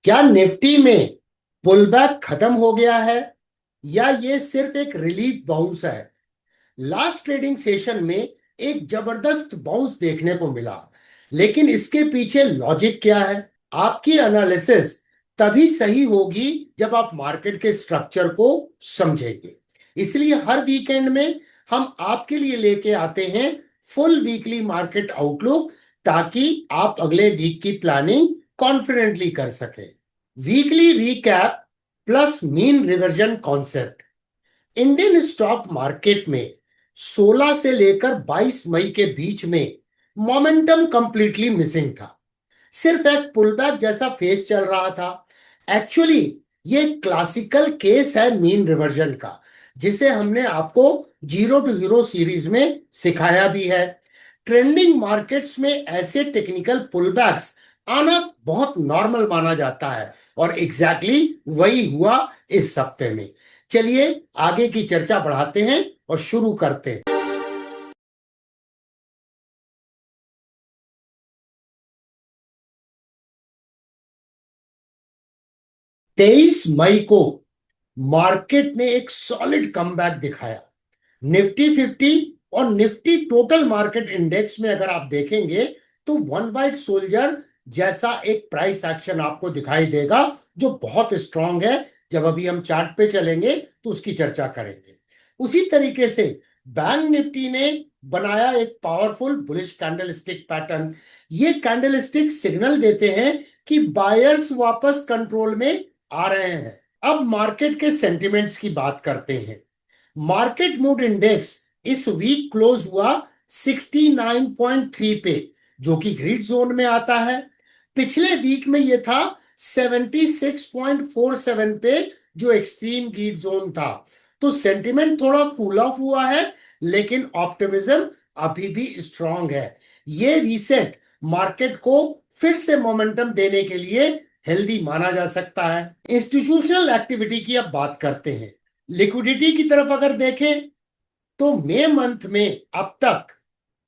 क्या निफ्टी में पुलबैक खत्म हो गया है या ये सिर्फ एक रिलीफ बाउंस है? लास्ट ट्रेडिंग सेशन में एक जबरदस्त बाउंस देखने को मिला, लेकिन इसके पीछे लॉजिक क्या है? आपकी एनालिसिस तभी सही होगी जब आप मार्केट के स्ट्रक्चर को समझेंगे। इसलिए हर वीकेंड में हम आपके लिए लेके आते हैं फुल वीकली मार्केट आउटलुक, ताकि आप अगले वीक की प्लानिंग कॉन्फिडेंटली कर सकें। Weekly recap plus mean reversion concept. Indian stock market में 16 से लेकर 22 मई के बीच में मोमेंटम कंप्लीटली मिसिंग था। सिर्फ एक पुलबैक जैसा फेस चल रहा था। एक्चुअली ये क्लासिकल केस है मीन रिवर्जन का, जिसे हमने आपको जीरो टू हीरो सीरीज में सिखाया भी है। ट्रेंडिंग मार्केट्स में ऐसे टेक्निकल पुलबैक्स आना बहुत नॉर्मल माना जाता है, और एग्जैक्टली वही हुआ इस हफ्ते में। चलिए आगे की चर्चा बढ़ाते हैं और शुरू करते हैं। 23 मई को मार्केट ने एक सॉलिड कमबैक दिखाया। निफ्टी 50 और निफ्टी टोटल मार्केट इंडेक्स में अगर आप देखेंगे तो वन वाइट सोल्जर जैसा एक प्राइस एक्शन आपको दिखाई देगा, जो बहुत स्ट्रांग है। जब अभी हम चार्ट पे चलेंगे तो उसकी चर्चा करेंगे। उसी तरीके से बैंक निफ्टी ने बनाया एक पावरफुल बुलिश कैंडलस्टिक पैटर्न। ये कैंडलस्टिक सिग्नल देते हैं कि बायर्स वापस कंट्रोल में आ रहे हैं। अब मार्केट के सेंटिमेंट्स की बात करते हैं। मार्केट मूड इंडेक्स इस वीक क्लोज हुआ 69.3 पे, जो कि ग्रीड जोन में आता है। पिछले वीक में यह था 76.47 पे, जो एक्सट्रीम ग्रीड जोन था। तो सेंटिमेंट थोड़ा कूल ऑफ हुआ है, लेकिन ऑप्टिमिज्म अभी भी स्ट्रांग है। ये रीसेट मार्केट को फिर से मोमेंटम देने के लिए हेल्दी माना जा सकता है। इंस्टीट्यूशनल एक्टिविटी की अब बात करते हैं। लिक्विडिटी की तरफ अगर देखें तो मई मंथ में अब तक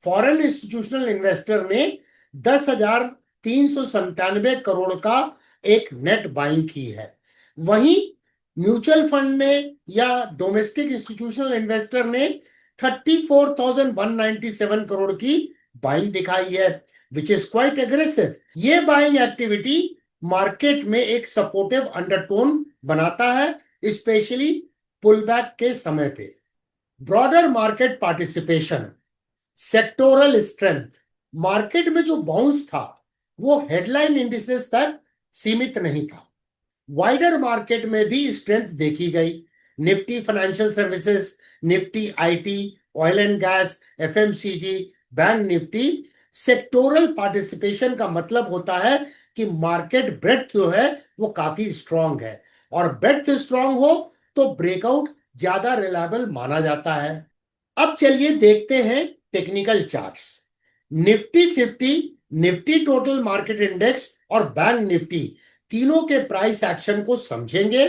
फॉरेन इंस्टीट्यूशनल इन्वेस्टर ने 10,397 करोड़ का एक नेट बाइंग की है। वहीं म्यूचुअल फंड ने या डोमेस्टिक इंस्टीट्यूशनल इन्वेस्टर ने 34,197 करोड़ की बाइंग दिखाई है, विच इज क्वाइट एग्रेसिव। ये बाइंग एक्टिविटी मार्केट में एक सपोर्टिव अंडरटोन बनाता है, स्पेशली पुलबैक के समय पे। Broader market participation, sectoral strength. Market में जो बाउंस था वो हेडलाइन इंडिसेस तक सीमित नहीं था। वाइडर मार्केट में भी स्ट्रेंथ देखी गई। Nifty financial services, Nifty IT, oil and gas, FMCG, bank Nifty. Sectoral participation का मतलब होता है कि मार्केट ब्रेड्थ जो है वो काफी स्ट्रांग है, और ब्रेड्थ स्ट्रांग हो तो ब्रेकआउट ज्यादा रिलायबल माना जाता है। अब चलिए देखते हैं technical charts. Nifty 50, Nifty total market index और बैंक निफ्टी तीनों के प्राइस एक्शन को समझेंगे।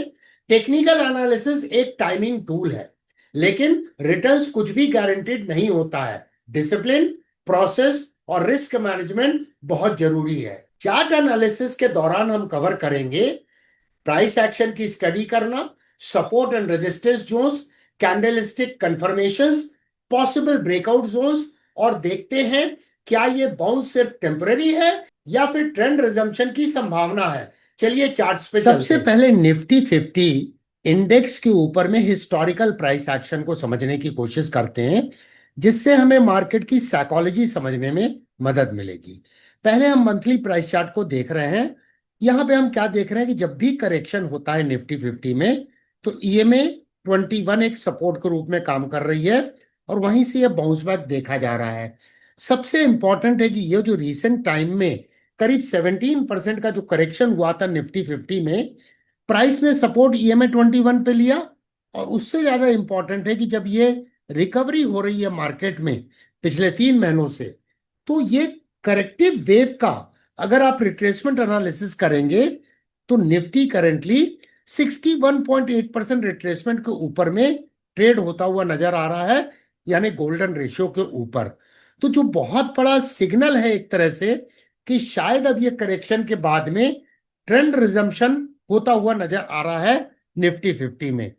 टेक्निकल एनालिसिस एक टाइमिंग टूल है, लेकिन रिटर्न्स कुछ भी गारंटीड नहीं होता है। डिसिप्लिन, प्रोसेस और रिस्क मैनेजमेंट बहुत जरूरी है। चार्ट एनालिसिस के दौरान हम कवर करेंगे प्राइस एक्शन की स्टडी करना, support and resistance zones, candlestick confirmations, possible breakout zones, और देखते हैं क्या ये बाउंस सिर्फ टेम्पररी है या फिर ट्रेंड रिजम्पशन की संभावना है। चलिए चार्ट्स पे सबसे पहले निफ्टी 50 इंडेक्स के ऊपर में हिस्टोरिकल प्राइस एक्शन को समझने की कोशिश करते हैं, जिससे हमें मार्केट की साइकोलॉजी समझने में मदद मिलेगी। पहले हम मंथली प्राइस चार्ट को देख रहे हैं। यहां पे हम क्या देख रहे हैं कि जब भी करेक्शन होता है निफ्टी 50 में, तो ईएमए 21 एक सपोर्ट के रूप में काम कर रही है, और वहीं से ये बाउंस बैक देखा जा रहा है। सबसे इंपॉर्टेंट है कि ये जो रिसेंट टाइम में करीब 17% का जो करेक्शन हुआ था निफ्टी 50 में, प्राइस ने सपोर्ट ईएमए 21 पे लिया। और उससे ज्यादा इंपॉर्टेंट है कि जब ये रिकवरी हो रही है मार्केट में पिछले 3 महीनों से, तो ये करेक्टिव वेव का अगर आप रिट्रेसमेंट एनालिसिस करेंगे तो निफ्टी करेंटली 61.8% रिट्रेसमेंट के ऊपर में ट्रेड होता हुआ नजर आ रहा है, यानी गोल्डन रेशियो के ऊपर। तो जो बहुत बड़ा सिग्नल है एक तरह से कि शायद अब ये करेक्शन के बाद में ट्रेंड रिजम्पशन होता हुआ नजर आ रहा है निफ्टी 50 में।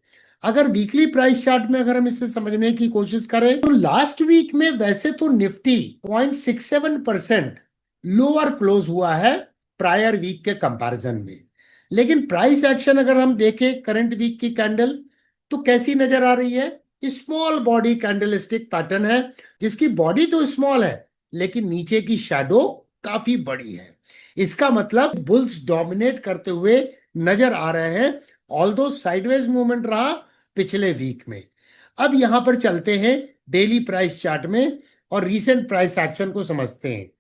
अगर वीकली प्राइस चार्ट में अगर हम इसे समझने की कोशिश करें तो लास्ट वीक में वैसे तो निफ्टी 0.67% लोअर क्लोज हुआ है प्रायर वीक के कंपैरिजन में, लेकिन प्राइस एक्शन अगर हम देखें करंट वीक की कैंडल तो कैसी नजर आ रही है? स्मॉल बॉडी कैंडलस्टिक पैटर्न है, जिसकी बॉडी तो स्मॉल है लेकिन नीचे की शैडो काफी बड़ी है। इसका मतलब बुल्स डोमिनेट करते हुए नजर आ रहे हैं, ऑल्दो साइडवेज मूवमेंट रहा पिछले वीक में। अब यहां पर चलते हैं डेली प्राइस चार्ट में और रीसेंट प्राइस एक्शन को समझते हैं।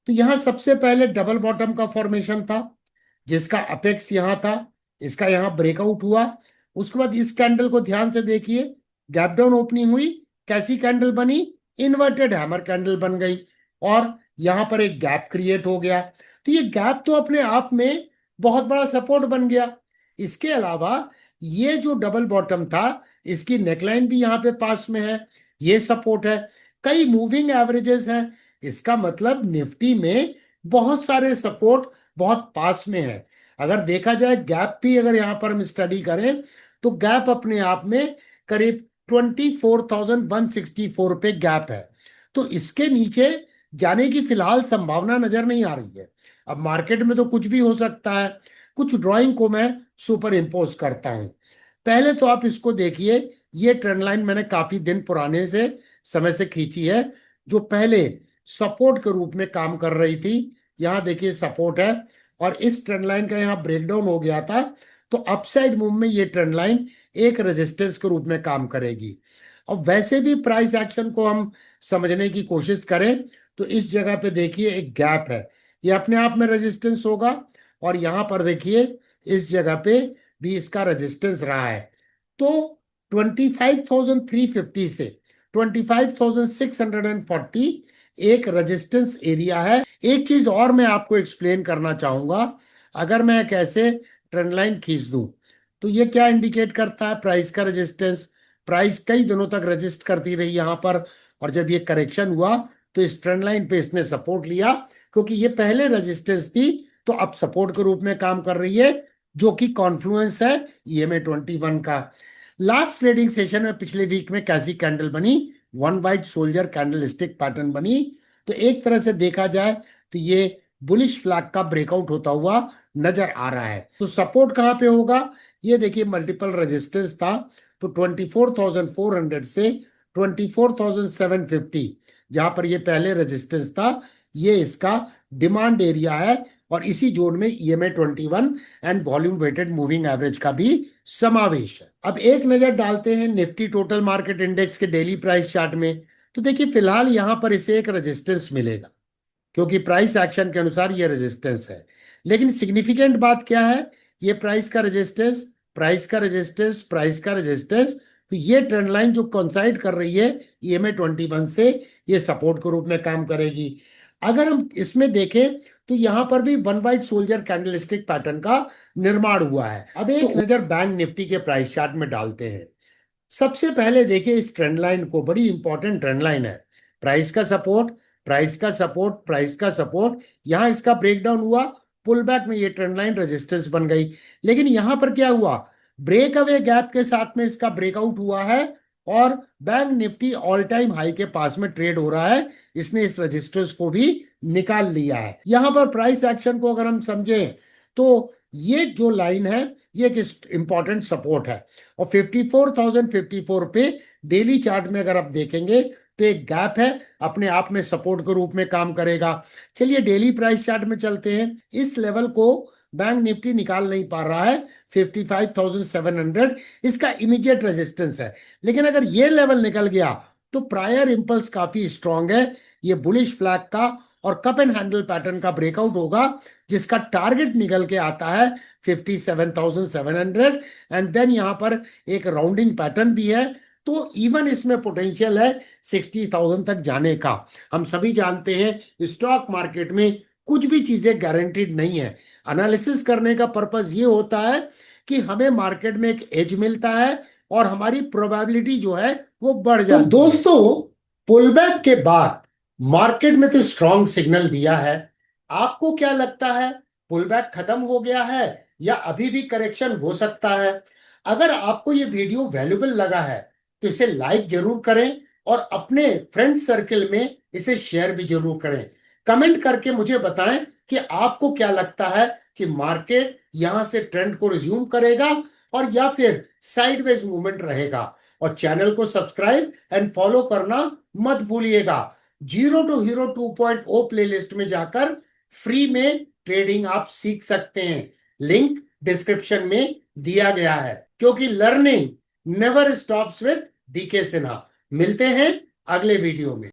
तो यहां सबसे पहले डबल बॉटम का फॉर्मेशन था, जिसका अपेक्स यहां था, इसका यहां ब्रेकआउट हुआ। उसके बाद इस कैंडल को ध्यान से देखिए, गैप डाउन ओपनिंग हुई, कैसी कैंडल बनी? इन्वर्टेड हैमर कैंडल बन गई और यहां पर एक गैप क्रिएट हो गया। तो ये गैप तो अपने आप में बहुत बड़ा सपोर्ट बन गया। इसके अलावा ये जो डबल बॉटम था, इसकी नेकलाइन भी यहां पे पास में है, ये सपोर्ट है। कई मूविंग एवरेजेस हैं, इसका मतलब निफ्टी में बहुत सारे सपोर्ट बहुत पास में है। अगर देखा जाए गैप भी अगर यहां पर हम स्टडी करें तो गैप अपने आप में करीब 24,164 पे गैप है। तो इसके नीचे जाने की फिलहाल संभावना नजर नहीं आ रही है। अब मार्केट में तो कुछ भी हो सकता है। कुछ ड्राइंग को मैं सुपर इम्पोज करता हूं। पहले तो आप इसको देखिए, ये ट्रेंड लाइन मैंने काफी दिन पुराने से समय से खींची है, जो पहले सपोर्ट के रूप में काम कर रही थी। यहां देखिए सपोर्ट है और इस ट्रेंड लाइन का यहां ब्रेकडाउन हो गया था, तो अपसाइड मूव में ये ट्रेंड लाइन एक रेजिस्टेंस के रूप में काम करेगी। और वैसे भी प्राइस एक्शन को हम समझने की कोशिश करें तो इस जगह पे देखिए एक गैप है, ये अपने आप में रेजिस्टेंस होगा। और यहां पर देखिए इस जगह पे भी इसका रेजिस्टेंस रहा है। तो 25,350 से 25,640 एक रेजिस्टेंस एरिया है। एक चीज और मैं आपको एक्सप्लेन करना चाहूंगा, अगर मैं एक ऐसे ट्रेंड लाइन खींच दूं तो ये क्या इंडिकेट करता है? प्राइस का रेजिस्टेंस। प्राइस कई दिनों तक रेजिस्ट करती रही यहां पर, और जब ये करेक्शन हुआ तो इस ट्रेंड लाइन पे इसने सपोर्ट लिया, क्योंकि ये पहले रेजिस्टेंस थी तो अब सपोर्ट के रूप में काम कर रही है, जो कि कॉन्फ्लुएंस है ईएमए 21 का। लास्ट ट्रेडिंग सेशन में पिछले वीक में कैसी कैंडल बनी? One white soldier candlestick pattern बनी। तो एक तरह से देखा जाए तो ये बुलिश फ्लैग का ब्रेकआउट होता हुआ नजर आ रहा है। तो सपोर्ट कहां पे होगा? ये देखिए मल्टीपल रेजिस्टेंस था, तो 24,400 से 24,750, जहां पर ये पहले रेजिस्टेंस था, ये इसका डिमांड एरिया है। और इसी जोन में EMA 21 and volume weighted moving average का भी समावेश है। अब एक नजर डालते हैं निफ्टी टोटल मार्केट इंडेक्स के डेली प्राइस चार्ट में। तो देखिए फिलहाल यहां पर इसे एक रेजिस्टेंस मिलेगा, क्योंकि प्राइस एक्शन के अनुसार ये रेजिस्टेंस है। लेकिन सिग्निफिकेंट बात क्या है? ये प्राइस का रेजिस्टेंस, प्राइस का रेजिस्टेंस, प्राइस का रेजिस्टेंस। तो ये ट्रेंड लाइन जो कोइंसाइड कर रही है ईएमए 21 से, ये सपोर्ट के रूप में काम करेगी। अगर हम इसमें देखें तो यहां पर भी one white soldier candlestick pattern का निर्माण हुआ है। अब एक नजर बैंक निफ्टी के प्राइस चार्ट में डालते हैं। सबसे पहले देखिए इस ट्रेंड लाइन को, बड़ी इंपॉर्टेंट ट्रेंड लाइन है। प्राइस का सपोर्ट, प्राइस का सपोर्ट, प्राइस का सपोर्ट, यहां इसका ब्रेकडाउन हुआ, पुल बैक में ये ट्रेंड लाइन रेजिस्टेंस बन गई। लेकिन यहां पर क्या हुआ? ब्रेक अवे गैप के साथ में इसका ब्रेकआउट हुआ है और bank Nifty all time high के पास में ट्रेड हो रहा है। इसने इस रेजिस्टेंस को भी निकाल लिया है। यहां पर प्राइस एक्शन को अगर हम समझें तो ये जो लाइन है ये एक इंपॉर्टेंट सपोर्ट है। और 54,054 पे डेली चार्ट में अगर आप देखेंगे तो एक गैप है, अपने आप में सपोर्ट के रूप में काम करेगा। चलिए डेली प्राइस चार्ट में चलते हैं। इस लेवल को बैंक निफ्टी निकाल नहीं पा रहा है, 55,700 इसका इमीडिएट रेजिस्टेंस है। लेकिन अगर ये लेवल निकल गया तो प्रायर इंपल्स काफी स्ट्रांग है, ये बुलिश फ्लैग का और कप एंड हैंडल पैटर्न का ब्रेकआउट होगा, जिसका टारगेट निकल के आता है 57,700। एंड देन यहां पर एक राउंडिंग पैटर्न भी है, तो इवन इसमें पोटेंशियल है 60,000 तक जाने का। हम सभी जानते हैं स्टॉक मार्केट में कुछ भी चीजें गारंटीड नहीं है। एनालिसिस करने का पर्पस ये होता है कि हमें मार्केट में एक एज मिलता है और हमारी प्रोबेबिलिटी जो है वो बढ़ जाती है। तो दोस्तों, पुलबैक के बाद मार्केट में तो स्ट्रॉन्ग सिग्नल दिया है। आपको क्या लगता है पुल बैक खत्म हो गया है या अभी भी करेक्शन हो सकता है। अगर आपको ये वीडियो वैल्यूबल लगा है तो इसे लाइक जरूर करें और अपने फ्रेंड सर्कल में इसे शेयर भी जरूर करें। कमेंट करके मुझे बताएं कि आपको क्या लगता है कि मार्केट यहां से ट्रेंड को रिज्यूम करेगा और या फिर साइडवेज मूवमेंट रहेगा। और चैनल को सब्सक्राइब एंड फॉलो करना मत भूलिएगा। जीरो टू हीरो 2.0 प्लेलिस्ट में जाकर फ्री में ट्रेडिंग आप सीख सकते हैं। लिंक डिस्क्रिप्शन में दिया गया है, क्योंकि learning never stops with DK Sinha. मिलते हैं अगले वीडियो में।